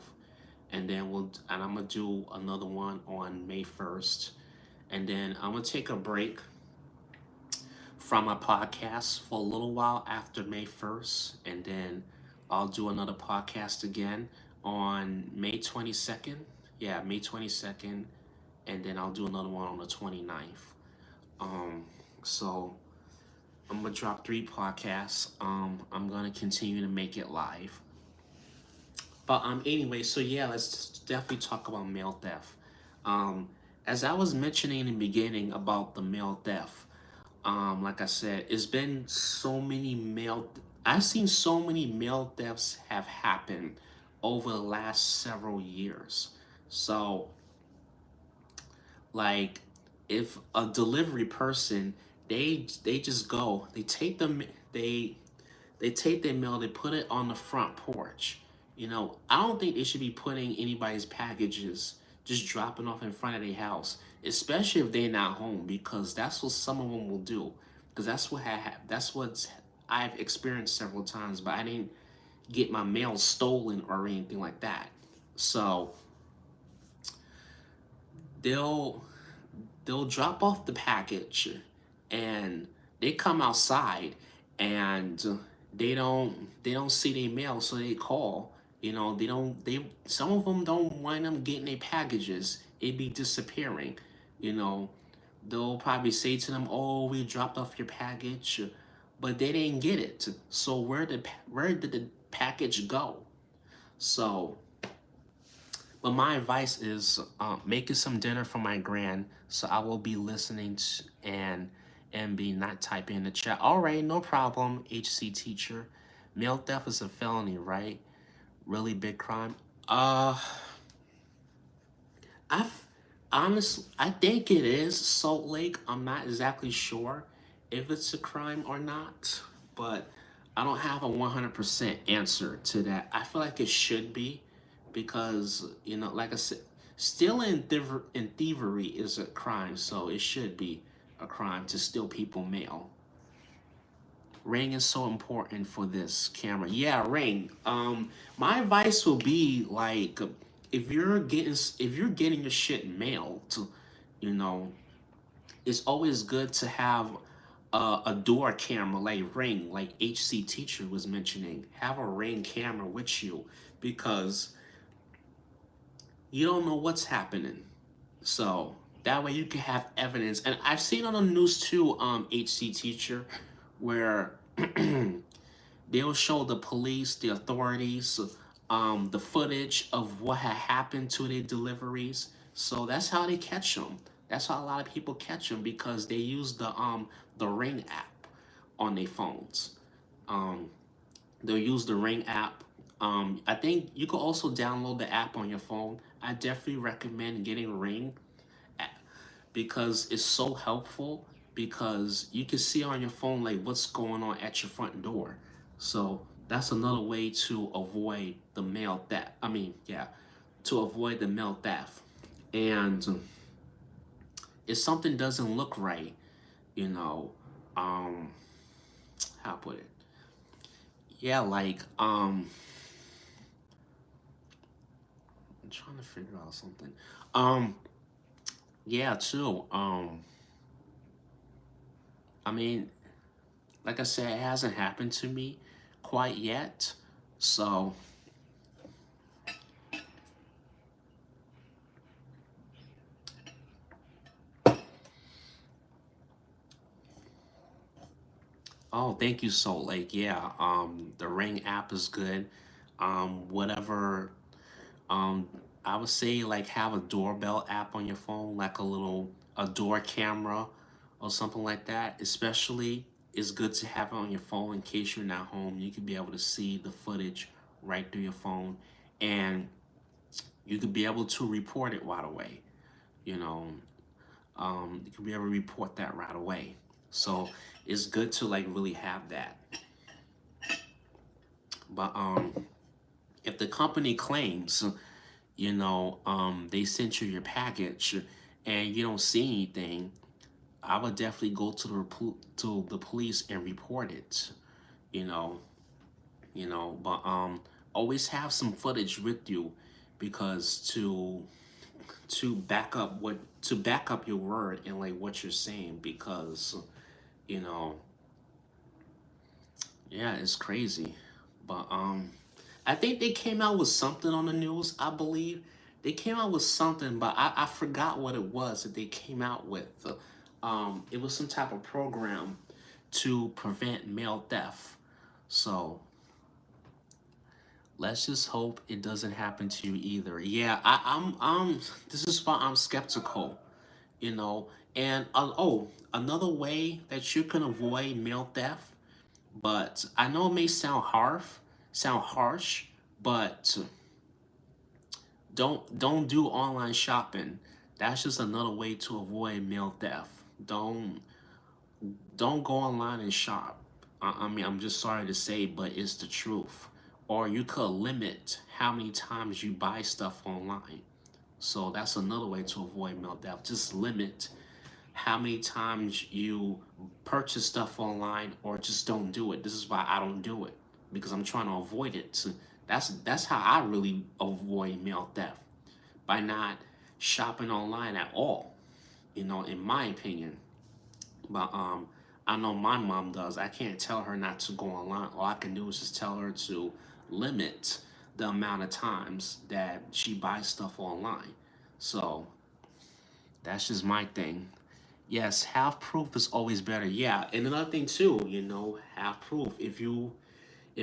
and I'm gonna do another one on May 1st, and then I'm gonna take a break from my podcast for a little while after May 1st, and then I'll do another podcast again on May 22nd. Yeah, May 22nd, and then I'll do another one on the 29th. So I'm gonna drop 3 podcasts. I'm gonna continue to make it live. But anyway, so yeah, let's definitely talk about mail theft. Um, as I was mentioning in the beginning about the mail theft, like I said, it's been so many mail. I've seen so many mail thefts have happened over the last several years. So, like, if a delivery person, they just go, they they take their mail, they put it on the front porch. I don't think they should be putting anybody's packages just dropping off in front of their house, especially if they're not home, because that's what some of them will do. Because that's what I've experienced several times, but I didn't get my mail stolen or anything like that. So they'll they'll drop off the package, and They come outside and they don't see their mail, so they call. They don't they some of them don't wind up getting their packages. It be disappearing. You know, they'll probably say to them, "Oh, we dropped off your package," but they didn't get it. So where did the package go? So, but my advice is making some dinner for my grand, so I will be listening and be not typing in the chat. All right, no problem, HC teacher. Mail theft is a felony, right? Really big crime. Uh, I honestly, I think it is Salt Lake. I'm not exactly sure if it's a crime or not, but I don't have a 100% answer to that. I feel like it should be because, like I said, stealing and thievery is a crime, so it should be a crime to steal people mail. Ring is so important for this camera. Yeah, ring. My advice will be like, if you're getting your shit mailed, you know, it's always good to have a door camera like ring, like HC teacher was mentioning. Have a ring camera with you because you don't know what's happening. So that way you can have evidence. And I've seen on the news too, HC teacher, where they'll show the police, the authorities, the footage of what had happened to their deliveries. So that's how they catch them. That's how a lot of people catch them because they use the Ring app on their phones. Um, they'll use the Ring app. I think you could also download the app on your phone. I definitely recommend getting Ring because it's so helpful because you can see on your phone like what's going on at your front door. So that's another way to avoid the mail theft. I mean, yeah, to avoid the mail theft. And if something doesn't look right, you know, um, how I put it? Yeah, like I'm trying to figure out something. Um, yeah, too. I mean, like I said, it hasn't happened to me quite yet. So, oh, thank you, Salt Lake. Yeah, the Ring app is good. Whatever, um, I would say like have a doorbell app on your phone, like a door camera or something like that. Especially, it's good to have it on your phone in case you're not home. You can be able to see the footage right through your phone, and you could be able to report it right away. You know, you can be able to report that right away. So it's good to like really have that. But if the company claims, they sent you your package and you don't see anything, I would definitely go to the police and report it. You know, but always have some footage with you because to back up your word and like what you're saying because you know yeah, it's crazy. But I think they came out with something on the news, I believe. They came out with something, but I forgot what it was that they came out with. It was some type of program to prevent mail theft. So let's just hope it doesn't happen to you either. Yeah, this is why I'm skeptical, you know. And another way that you can avoid mail theft, but I know it may sound harsh, but don't do online shopping. That's just another way to avoid mail theft. Don't don't go online and shop. I mean, I'm just sorry to say, but it's the truth. Or you could limit how many times you buy stuff online. So that's another way to avoid mail theft. Just limit how many times you purchase stuff online or just don't do it. This is why I don't do it because I'm trying to avoid it. So that's how I really avoid mail theft by not shopping online at all. In my opinion. But I know my mom does. I can't tell her not to go online. All I can do is just tell her to limit the amount of times that she buys stuff online. So that's just my thing. Yes, half proof is always better. Yeah, and another thing too, half proof. If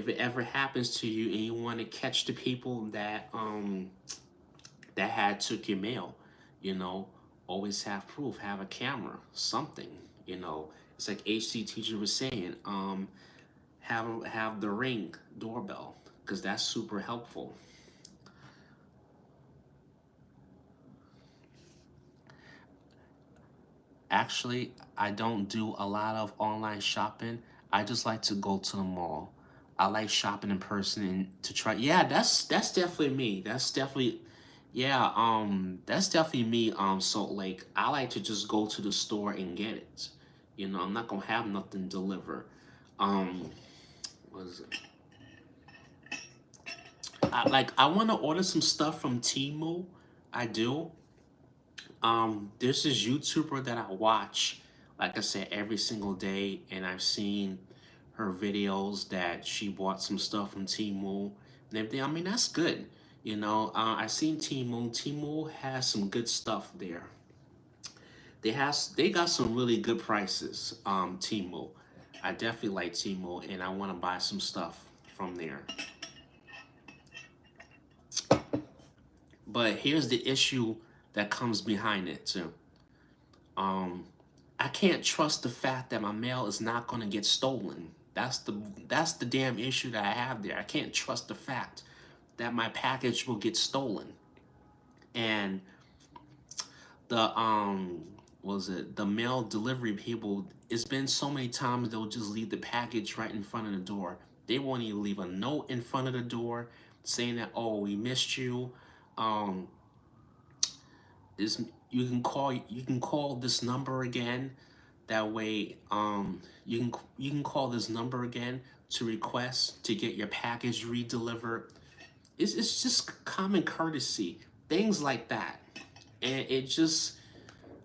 it ever happens to you and you want to catch the people that had took your mail, you know, always have proof, have a camera, something, you know. It's like HC teacher was saying, have the Ring doorbell because that's super helpful. Actually, I don't do a lot of online shopping. I just like to go to the mall. I like shopping in person and to try. Yeah, that's definitely me. That's definitely yeah, that's definitely me. So like I like to just go to the store and get it. I'm not gonna have nothing delivered. Um, what is it? I want to order some stuff from Temu. I do. There's this YouTuber that I watch, like I said, every single day, and I've seen her videos that she bought some stuff from Temu and everything. I mean, that's good. I seen Temu. Temu has some good stuff there. They got some really good prices. Temu. I definitely like Temu, and I want to buy some stuff from there. But here's the issue that comes behind it too. Um, I can't trust the fact that my mail is not going to get stolen. That's the damn issue that I have there. I can't trust the fact that my package will get stolen. And the was it the mail delivery people, it's been so many times they'll just leave the package right in front of the door. They won't even leave a note in front of the door saying that, oh, we missed you. Um this you can call this number again. That way, you can call this number again to request to get your package redelivered. It's just common courtesy, things like that, and it just,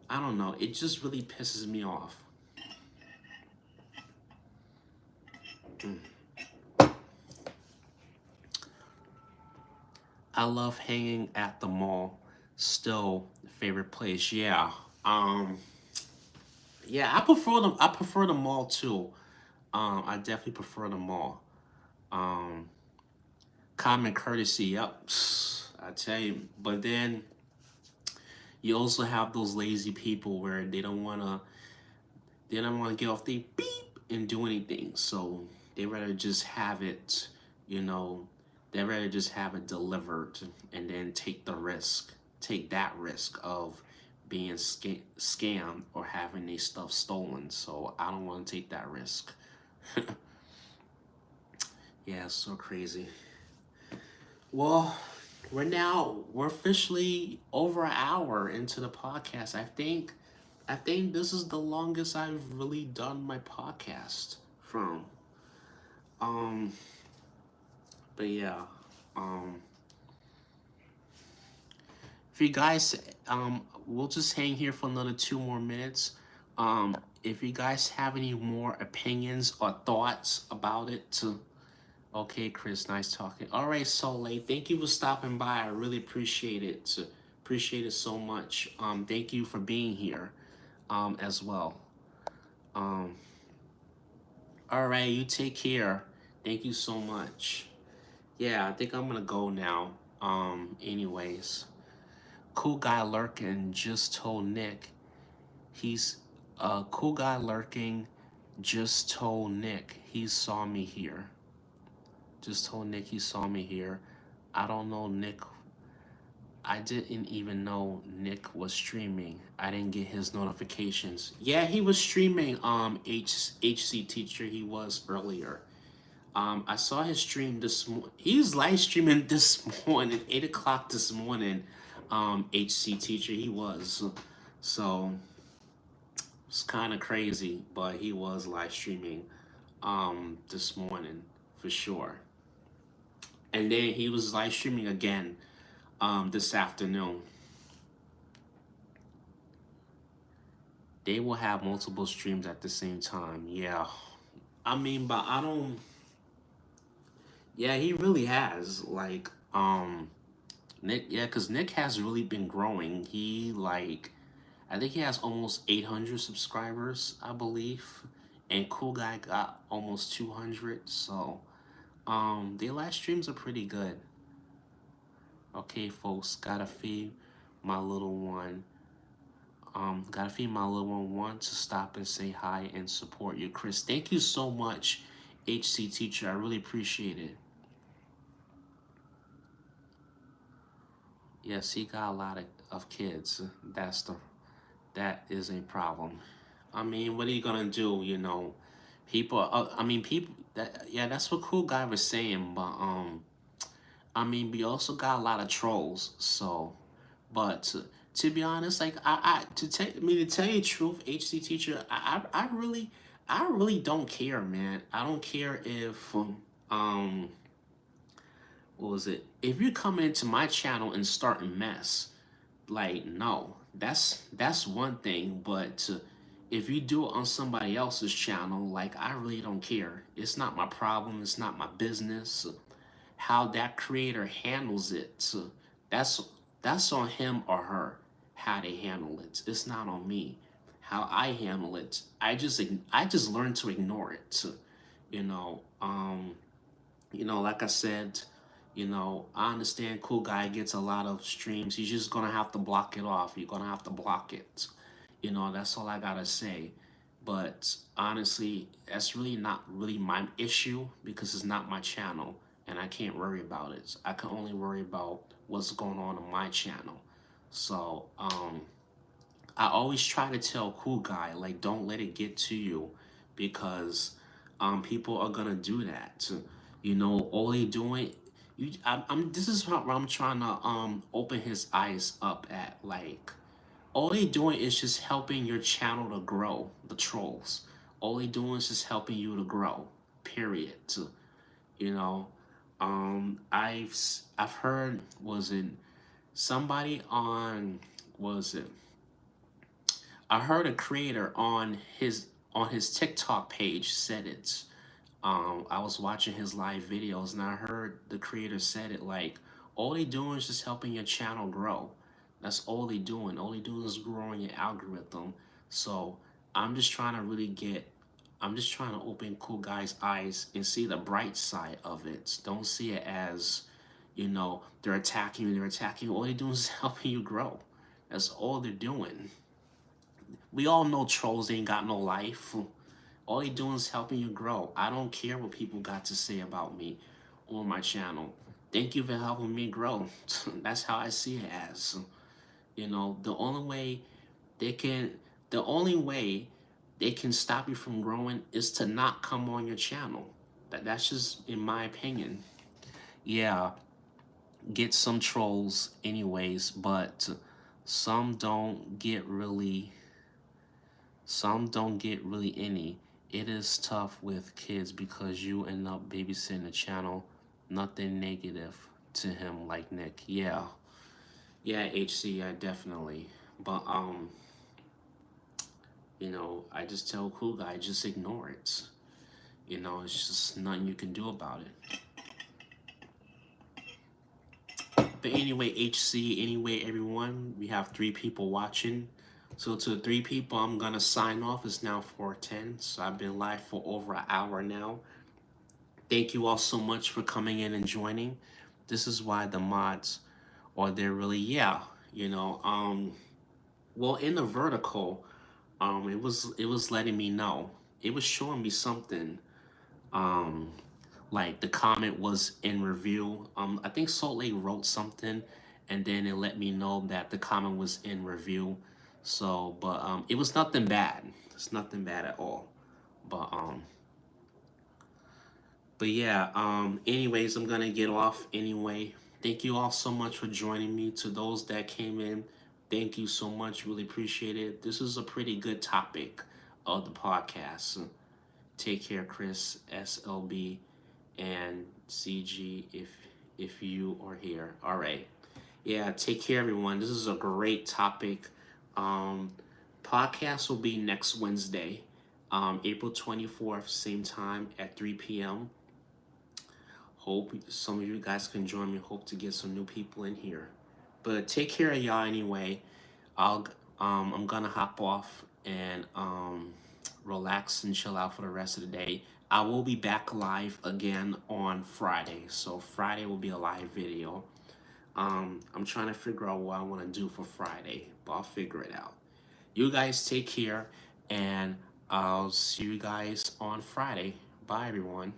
I don't know, it just really pisses me off. I love hanging at the mall. Still, favorite place. Yeah. Yeah. I prefer the mall too. I definitely prefer the mall. Um, Common courtesy. Yep. I tell you. But then you also have those lazy people where they don't want to get off the beep and do anything. So they rather just have it, you know, they rather just have it delivered and then take that risk of being scammed or having their stuff stolen. So I don't want to take that risk. Yeah, it's so crazy. Well, we're officially over an hour into the podcast. I think this is the longest I've really done my podcast from. Um, but yeah. Um, if you guys, we'll just hang here for another 2 more minutes. If you guys have any more opinions or thoughts about it, okay, Chris, nice talking. All right, Soleil, thank you for stopping by. I really appreciate it. Appreciate it so much. Thank you for being here, as well. Um, all right, you take care. Thank you so much. Yeah, I think I'm gonna go now. Anyways, cool guy lurking just told Nick he's cool guy lurking just told Nick he saw me here. Just told Nick he saw me here. I don't know Nick. I didn't even know Nick was streaming. I didn't get his notifications. Yeah, he was streaming. HC teacher, he was earlier. I saw his stream this morning. He's live streaming this morning, 8 o'clock this morning. HC teacher, he was. So it's kind of crazy, but he was live streaming this morning for sure. And then he was live streaming again this afternoon. They will have multiple streams at the same time. Yeah. I mean, but I don't. Yeah, he really has. Nick. Yeah, because Nick has really been growing. I think he has almost 800 subscribers, I believe, and Cool Guy got almost 200. So, their live streams are pretty good. Okay, folks, gotta feed my little one. Gotta feed my little one. Want to stop and say hi and support you, Chris. Thank you so much, HC teacher. I really appreciate it. Yes, he got a lot of kids. That is a problem. I mean, what are you gonna do? People. I mean, people. That's what Cool Guy was saying. But I mean, we also got a lot of trolls. So, but to be honest, like to tell you the truth, HC teacher, I really don't care, man. I don't care if um what was it? If you come into my channel and start a mess, like, no, that's one thing. But if you do it on somebody else's channel, like, I really don't care. It's not my problem. It's not my business. How that creator handles it, that's that's on him or her. How they handle it. It's not on me. How I handle it, I just learned to ignore it. You know, um, like I said, I understand Cool Guy gets a lot of streams. He's just gonna have to block it off. You're gonna have to block it. That's all I gotta say. But honestly, that's really not really my issue because it's not my channel and I can't worry about it. I can only worry about what's going on my channel. So, I always try to tell Cool Guy, like, don't let it get to you because people are gonna do that. All they doing, this is what I'm trying to open his eyes up at. Like, all they doing is just helping your channel to grow. The trolls, all they doing is just helping you to grow. Period. You know, I've heard, was it somebody on, was it I heard a creator on his TikTok page said it. I was watching his live videos and I heard the creator said it, like, all they doing is just helping your channel grow. That's all they doing. All they doing is growing your algorithm. So I'm just trying to really get I'm just trying to open Cool Guy's eyes and see the bright side of it. Don't see it as, they're attacking you, they're attacking you. All they doing is helping you grow. That's all they're doing. We all know trolls ain't got no life. All they doing is helping you grow. I don't care what people got to say about me on my channel. Thank you for helping me grow. That's how I see it as. The only way they can the only way they can stop you from growing is to not come on your channel. That's just in my opinion. Yeah, get some trolls anyways, but some don't get really Some don't get really any. It is tough with kids because you end up babysitting the channel. Nothing negative to him like Nick. Yeah. Yeah, HC, yeah, definitely. But I just tell Cool Guy, just ignore it. It's just nothing you can do about it. But anyway, HC, anyway, everyone, we have 3 people watching. So to the 3 people, I'm gonna sign off. It's now 4:10, so I've been live for over an hour now. Thank you all so much for coming in and joining. This is why the mods are there really, yeah, well, in the vertical, it was letting me know. It was showing me something, um, like the comment was in review. I think Salt Lake wrote something, and then it let me know that the comment was in review. So, but it was nothing bad. It's nothing bad at all. But yeah, anyways, I'm gonna get off anyway. Thank you all so much for joining me. To those that came in, thank you so much. Really appreciate it. This is a pretty good topic of the podcast. Take care, Chris, SLB, and CG, if you are here. All right. Yeah, take care, everyone. This is a great topic. Um, Podcast will be next Wednesday, April 24th, same time at 3 p.m. Hope some of you guys can join me. Hope to get some new people in here. But take care of y'all anyway. I'll I'm gonna hop off and relax and chill out for the rest of the day. I will be back live again on Friday. So Friday will be a live video. I'm trying to figure out what I want to do for Friday, but I'll figure it out. You guys take care, and I'll see you guys on Friday. Bye, everyone.